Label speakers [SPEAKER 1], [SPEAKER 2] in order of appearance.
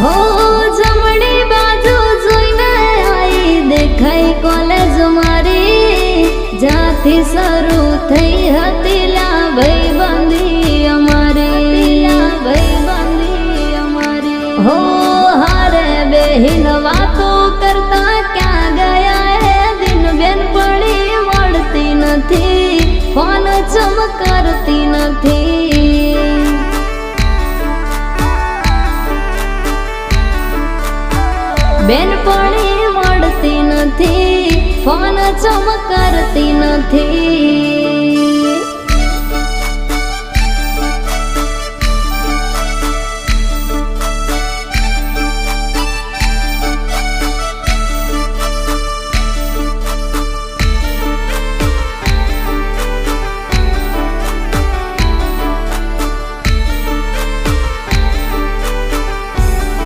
[SPEAKER 1] હો જમણી બાજુ જોઈને આઈ દેખાઈ કોલેજ મારી, જ્યાંથી શરૂ થઈ હતી લા ભાઈબંધી અમારી, ભાઈબંધી અમારી। હો હારે બેહીન વાતો કરતા ક્યાં ગયા એ દિન, બેન પડી મળતી નથી, ફોન ચમકારતી નથી। બેનપણી મળતી નથી, ફોન ચમકારતી નથી।